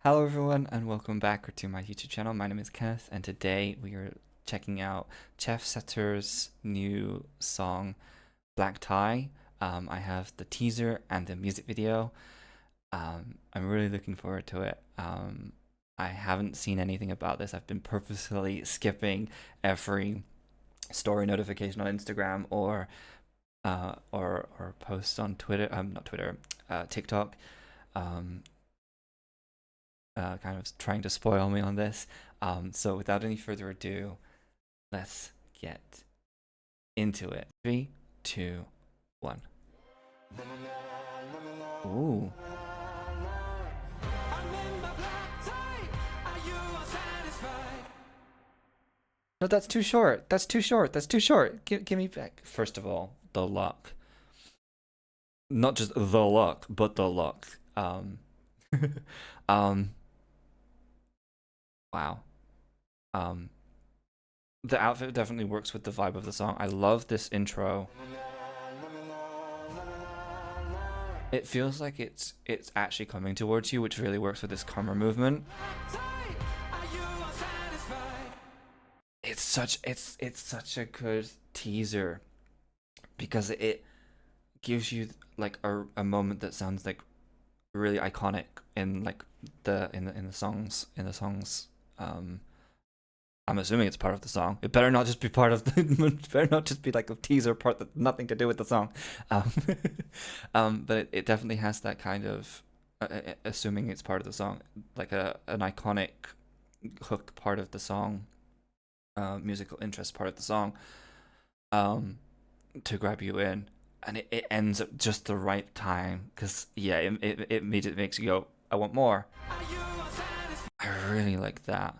Hello everyone and welcome back to my YouTube channel. My name is Kenneth and today we are checking out Chef Satur's new song Black Tie. I have the teaser and the music video. I'm really looking forward to it. I haven't seen anything about this. I've been purposefully skipping every story notification on Instagram or post on Twitter. Not Twitter, TikTok. Um, kind of trying to spoil me on this. So without any further ado, let's get into it. Three, two, one. Ooh. No, that's too short. That's too short. That's too short. Give me back. First of all, the luck. Not just the luck, but the luck. Um, wow. Um, the outfit definitely works with the vibe of the song. I love this intro. It feels like it's actually coming towards you, which really works with this camera movement. It's such a good teaser because it gives you like a moment that sounds like really iconic in like the songs. um I'm assuming it's part of the song. It better not just be part of the it better not just be like a teaser part that nothing to do with the song. um, but it definitely has that kind of assuming it's part of the song, like an iconic hook part of the song, musical interest part of the song, um, to grab you in, and it ends at just the right time because yeah, it immediately makes you go, I want more. I really like that.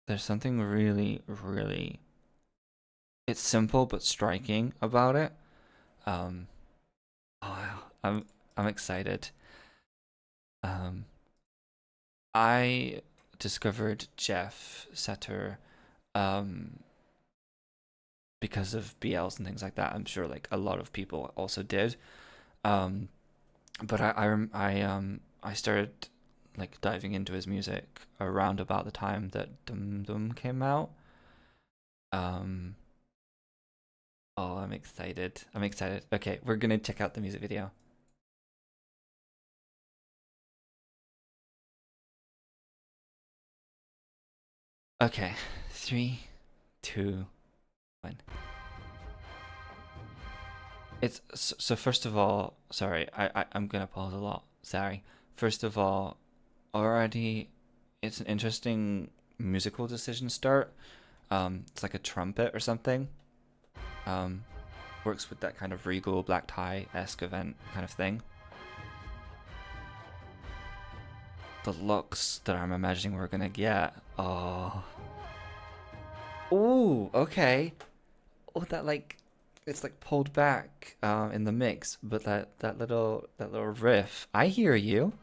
There's something really, really, it's simple but striking about it. Um, oh, I'm excited. Um, I discovered Jeff Satur, um, because of BLs and things like that. I'm sure like a lot of people also did. Um, but I started like diving into his music around about the time that Dum Dum came out. Um, oh, I'm excited. I'm excited. Okay, we're gonna check out the music video. Okay, three, two, one. It's so. First of all, sorry, I'm gonna pause a lot. Sorry. First of all, already, it's an interesting musical decision start. It's like a trumpet or something. Um, Works with that kind of regal black tie esque event kind of thing. The looks that I'm imagining we're gonna get. Oh. Ooh. Okay. Oh, that like it's like pulled back in the mix, but that little riff. I hear you.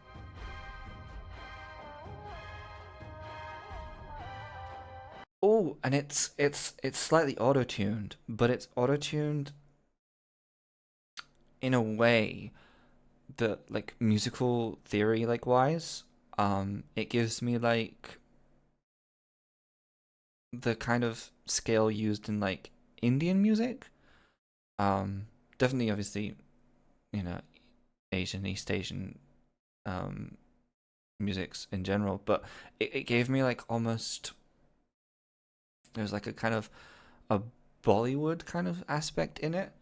Oh, and it's slightly auto-tuned, but it's auto-tuned in a way that like musical theory like wise, it gives me like the kind of scale used in like Indian music. Um, Definitely obviously, you know, Asian, East Asian um musics in general, but it gave me like almost there's like a kind of a Bollywood kind of aspect in it.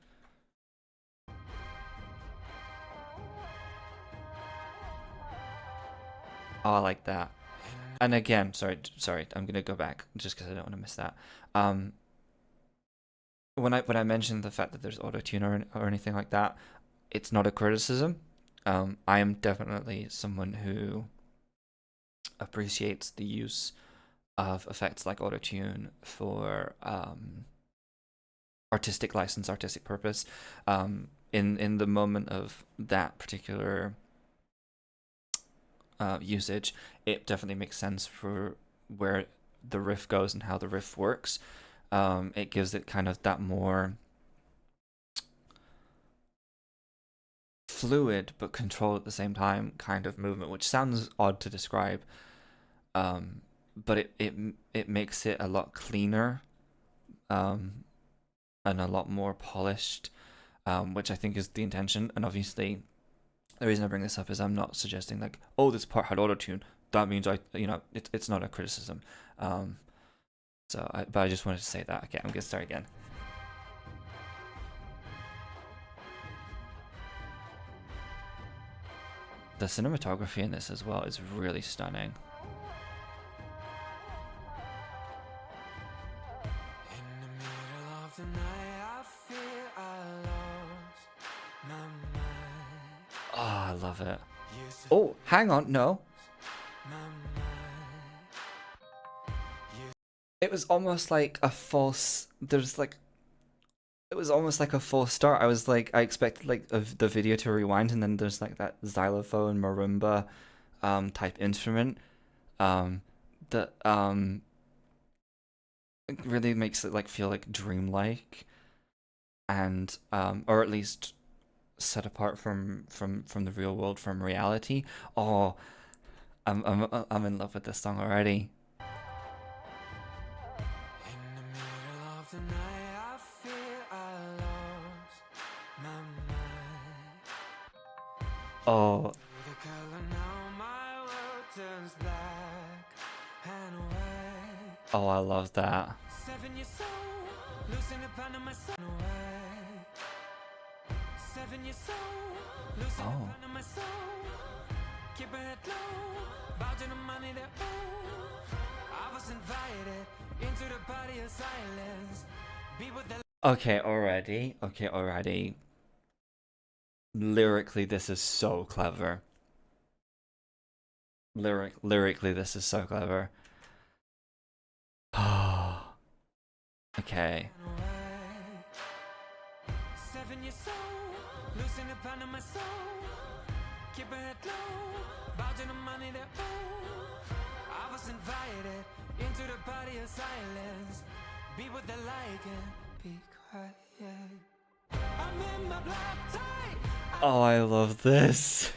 Oh, I like that. And again, sorry, I'm gonna go back just because I don't want to miss that. Um, when I mentioned the fact that there's auto tune or anything like that, it's not a criticism. I am definitely someone who appreciates the use of effects like auto tune for artistic license, artistic purpose. In the moment of that particular usage, it definitely makes sense for where the riff goes and how the riff works. It gives it kind of that more fluid but controlled at the same time kind of movement, which sounds odd to describe, but it makes it a lot cleaner, and a lot more polished, which I think is the intention. And obviously, the reason I bring this up is I'm not suggesting like, oh, this part had autotune. That means it's not a criticism. But I just wanted to say that. Okay, I'm gonna start again. The cinematography in this as well is really stunning. Oh, I love it. Oh, hang on, no. It was almost like a false. It was almost like a false start. I expected like the video to rewind, and then there's like that xylophone marimba, type instrument, that it really makes it like feel like dreamlike, and or at least set apart from the real world, from reality. Oh, I'm in love with this song already. Oh. Oh, I love that. Oh. Okay, already. Lyrically, this is so clever. Lyrically, this is so clever. Okay. Oh, I love this.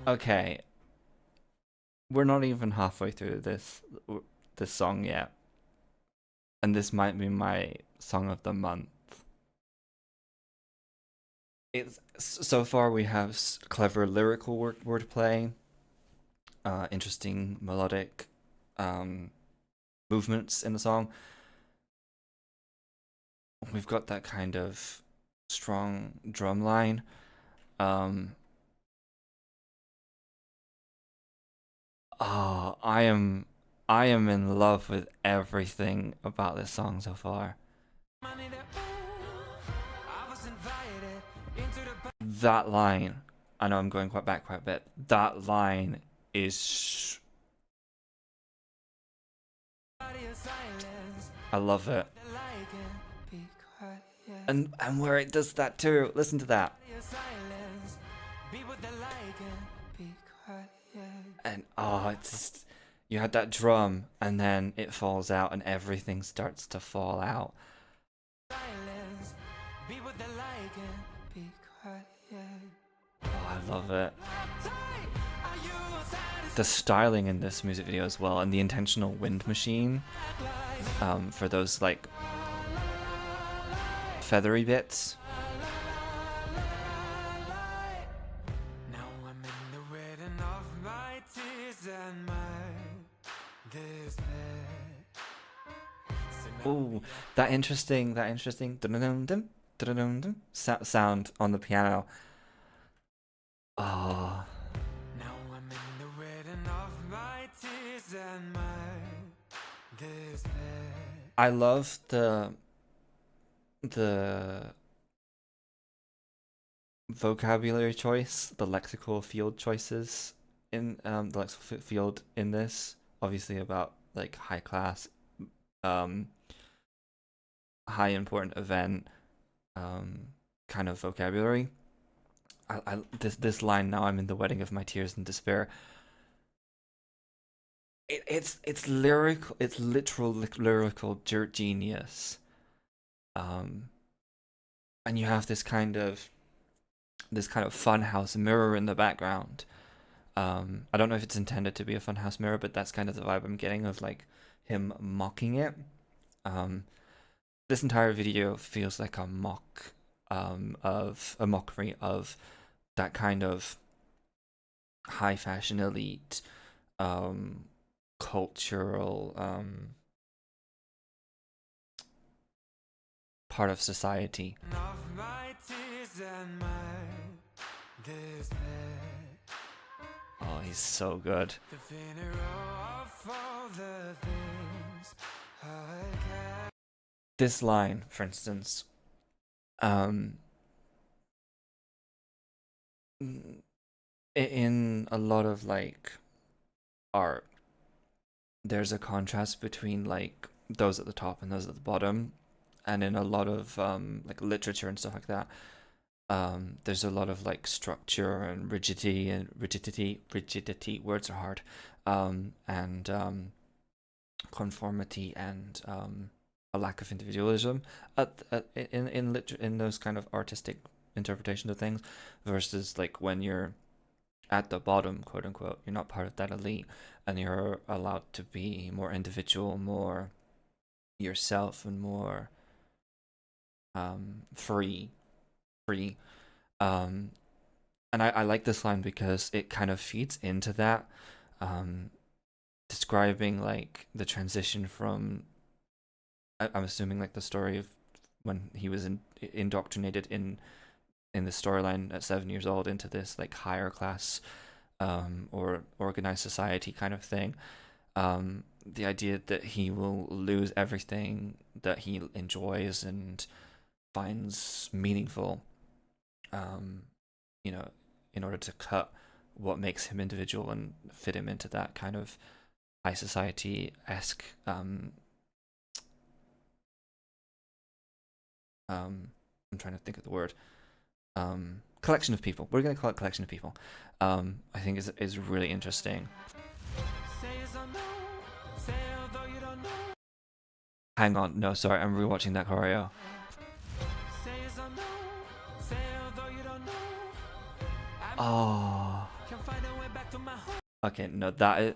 Okay. We're not even halfway through this song yet. And this might be my song of the month. So far we have clever lyrical wordplay, interesting melodic movements in the song. We've got that kind of strong drum line. I am in love with everything about this song so far. That line, I know I'm going back quite a bit. That line is, I love it. And where it does that too. Listen to that. And it's just, you had that drum, and then it falls out, and everything starts to fall out. Oh, I love it. The styling in this music video as well, and the intentional wind machine, for those like feathery bits. Ooh, that interesting sound on the piano. Oh. I love the vocabulary choice, the lexical field choices in the lexical field in this, obviously about like high class, high important event, kind of vocabulary. This line, now I'm in the wedding of my tears and despair. it's lyrical. It's literal lyrical genius. Um, and you have this kind of funhouse mirror in the background. I don't know if it's intended to be a funhouse mirror, but that's kind of the vibe I'm getting of like him mocking it. Um, this entire video feels like a mockery of that kind of high fashion elite um, cultural part of society. Oh, he's so good. This line, for instance, um, in a lot of like art, there's a contrast between like those at the top and those at the bottom, and in a lot of like literature and stuff like that, there's a lot of like structure and rigidity. Words are hard, and conformity and a lack of individualism in those kind of artistic interpretations of things, versus like when you're at the bottom, quote unquote, you're not part of that elite, and you're allowed to be more individual, more yourself, and more free. Um, and I like this line because it kind of feeds into that, um, describing like the transition from, I'm assuming like the story of when he was indoctrinated in the storyline at 7 years old into this like higher class or organized society kind of thing. The idea that he will lose everything that he enjoys and finds meaningful, um, you know, in order to cut what makes him individual and fit him into that kind of high society esque I'm trying to think of the word, collection of people. We're gonna call it collection of people. I think is really interesting. Hang on, no, sorry, I'm rewatching that choreo. Oh, okay, no, that is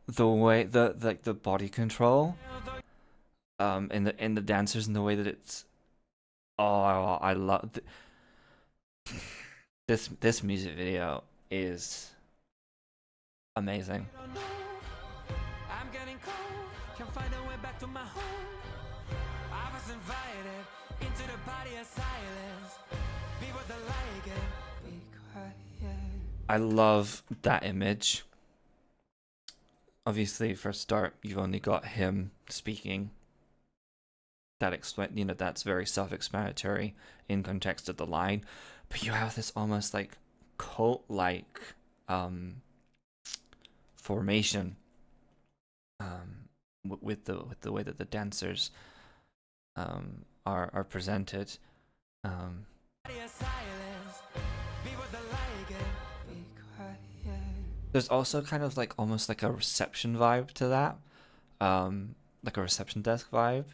the way the body control, in the dancers and the way that it's. Oh, I love this music video is amazing. I love that image. Obviously, for a start, you've only got him speaking. That that's very self-explanatory in context of the line, but you have this almost like cult-like formation, with the way that the dancers are presented. There's also kind of like almost like a reception vibe to that, like a reception desk vibe,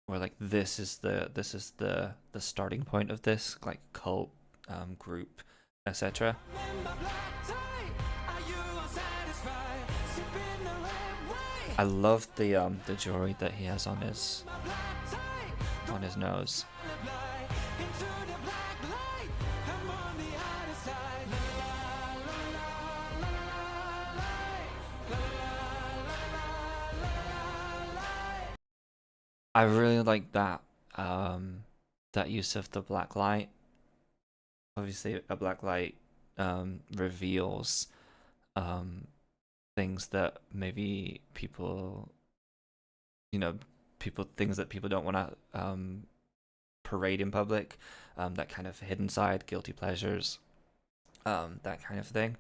where like this is the starting point of this like cult group, etc. I love the jewelry that he has on his nose. I really like that that use of the black light. Obviously, a black light reveals things that maybe people, things that people don't want to parade in public. That kind of hidden side, guilty pleasures, that kind of thing.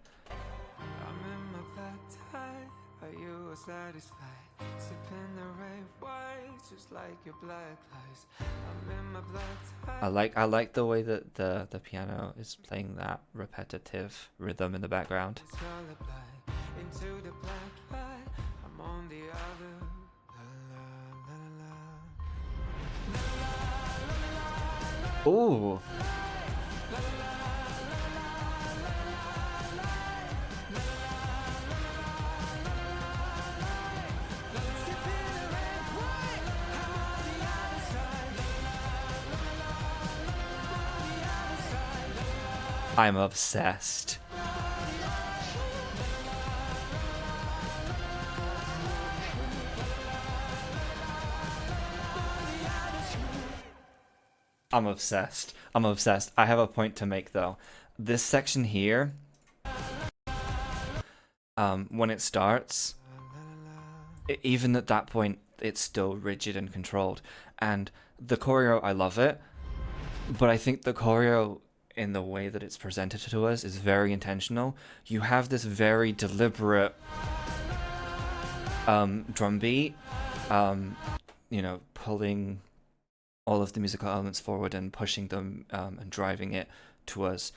I like the way that the piano is playing that repetitive rhythm in the background. into the black light. I'm on the other. La, la, la, la. Ooh. I'm obsessed. I'm obsessed. I'm obsessed. I have a point to make though. This section here, when it starts, even at that point, it's still rigid and controlled. And the choreo, I love it, but I think the choreo in the way that it's presented to us is very intentional. You have this very deliberate drum beat, pulling all of the musical elements forward and pushing them and driving it to us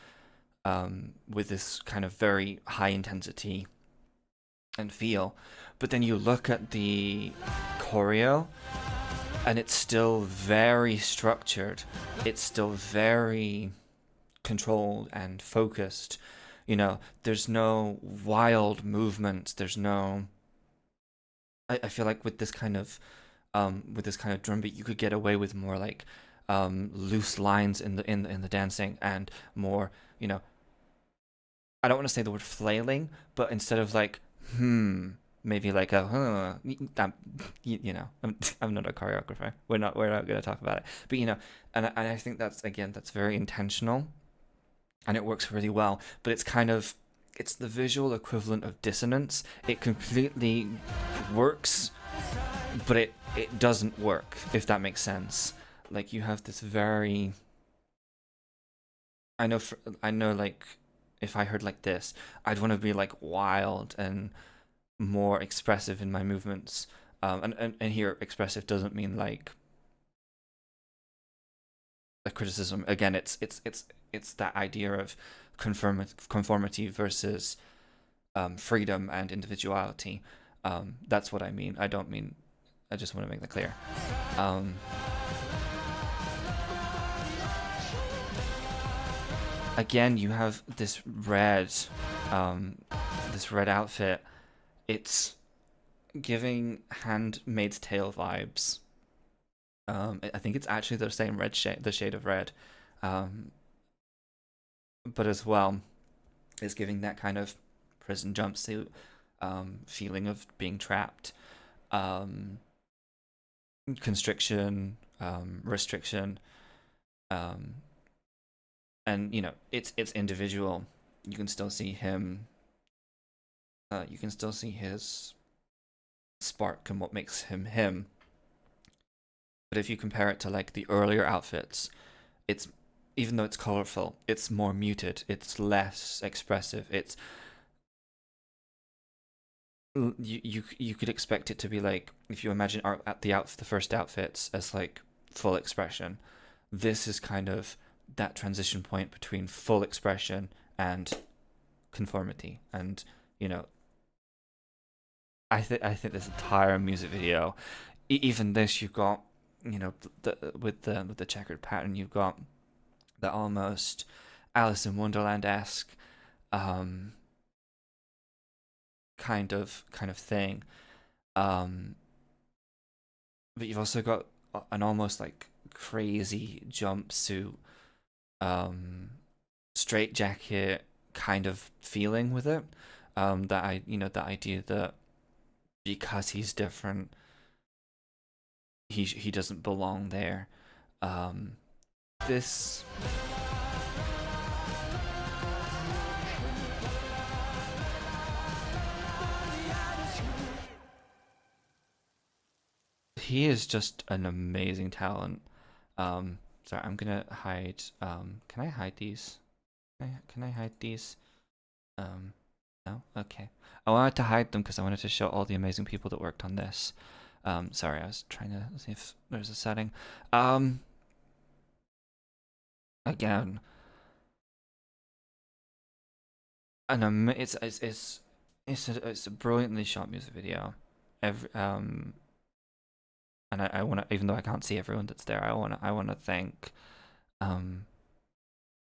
with this kind of very high intensity and feel. But then you look at the choreo and it's still very structured. It's still very controlled and focused. There's no wild movements. There's no. I feel like with this kind of drum beat, you could get away with more like loose lines in the dancing and more. I don't want to say the word flailing, but instead of like maybe like a I'm not a choreographer. We're not going to talk about it. But and I think that's very intentional, and it works really well. But it's the visual equivalent of dissonance. It completely works, but it doesn't work, if that makes sense. Like you have this very I know like if I heard like this, I'd want to be like wild and more expressive in my movements. And here expressive doesn't mean like a criticism. Again, it's that idea of conformity versus freedom and individuality. That's what I mean. I don't mean. I just want to make that clear. Again, you have this red outfit. It's giving Handmaid's Tale vibes. I think it's actually the same the shade of red, um, but as well, it's giving that kind of prison jumpsuit feeling of being trapped, um, constriction, restriction, um, and it's individual. You can still see him. You can still see his spark and what makes him him. But if you compare it to like the earlier outfits, it's even though it's colorful, it's more muted. It's less expressive. It's you could expect it to be like if you imagine the first outfits as like full expression. This is kind of that transition point between full expression and conformity. And I think this entire music video, even this, you've got with the checkered pattern, you've got the almost Alice in Wonderland esque um, kind of thing, um, but you've also got an almost like crazy jumpsuit, um, straight jacket kind of feeling with it. That idea that because he's different, he doesn't belong there. Um, this he is just an amazing talent. Sorry, I'm gonna hide. Can I hide these? Can I hide these? Um, no. Okay. I wanted to hide them because I wanted to show all the amazing people that worked on this. Sorry, I was trying to see if there's a setting. Again, it's it's a brilliantly shot music video. Every and I want to, even though I can't see everyone that's there, I want to thank um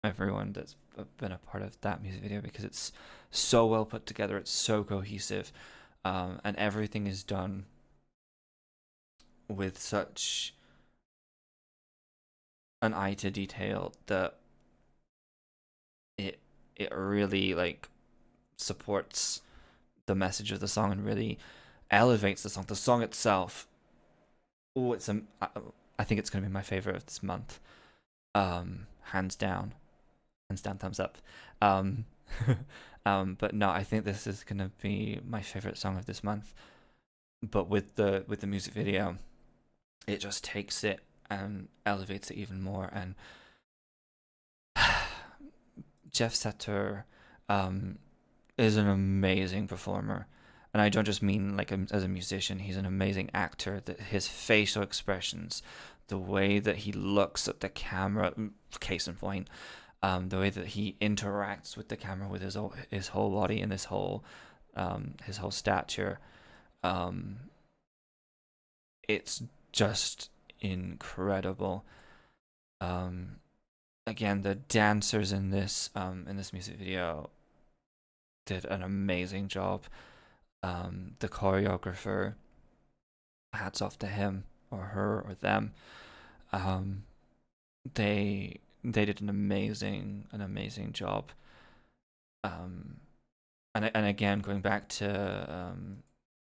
everyone that's been a part of that music video, because it's so well put together, it's so cohesive, and everything is done with such an eye to detail that it it really like supports the message of the song and really elevates the song. The song itself, oh, I think it's gonna be my favorite of this month, hands down, thumbs up. Um, but no, I think this is gonna be my favorite song of this month. But with the music video, it just takes it and elevates it even more. And Jeff Satur, um, is an amazing performer. And I don't just mean like as a musician, he's an amazing actor. That his facial expressions, the way that he looks at the camera, case in point, the way that he interacts with the camera with his whole body and his whole stature, um, it's just incredible. Um, Again, the dancers in this music video did an amazing job. The choreographer, hats off to him or her or them. Um, they did an amazing job. Um, and again, going back to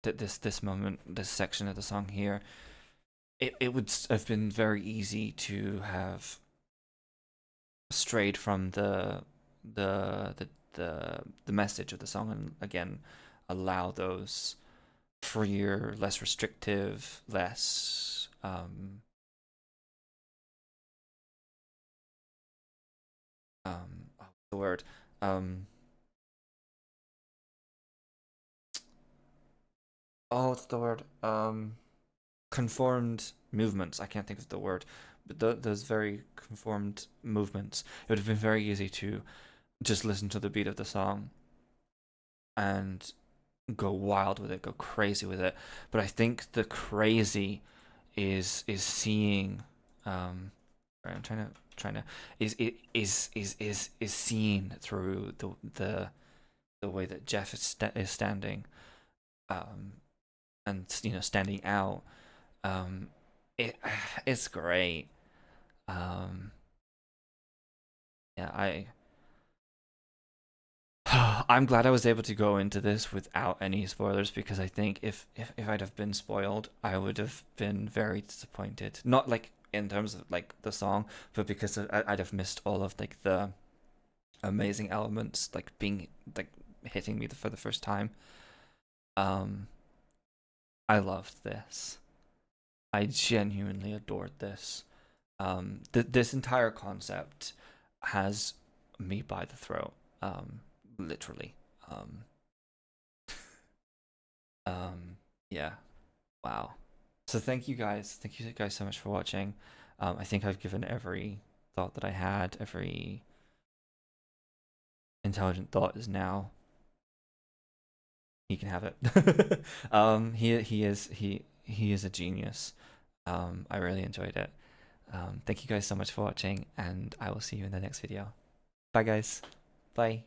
this moment, this section of the song here, it would have been very easy to have strayed from the message of the song, and again allow those freer, less restrictive, less what's the word, um oh, what's the word, conformed movements. I can't think of the word, but those very conformed movements. It would have been very easy to just listen to the beat of the song and go wild with it, go crazy with it. But I think the crazy is seeing, I'm trying to is seen through the way that Jeff is standing, um and standing out. um it it's great. um yeah, I'm glad I was able to go into this without any spoilers, because I think if I'd have been spoiled, I would have been very disappointed. Not like in terms of like the song, but because I'd have missed all of like the amazing elements, like being like hitting me for the first time. Um, I loved this. I genuinely adored this. This entire concept has me by the throat. Literally. Um, yeah. Wow. So thank you guys. Thank you guys so much for watching. I think I've given every thought that I had. Every intelligent thought is now. He can have it. He is a genius. I really enjoyed it. Thank you guys so much for watching, and I will see you in the next video. Bye guys. Bye.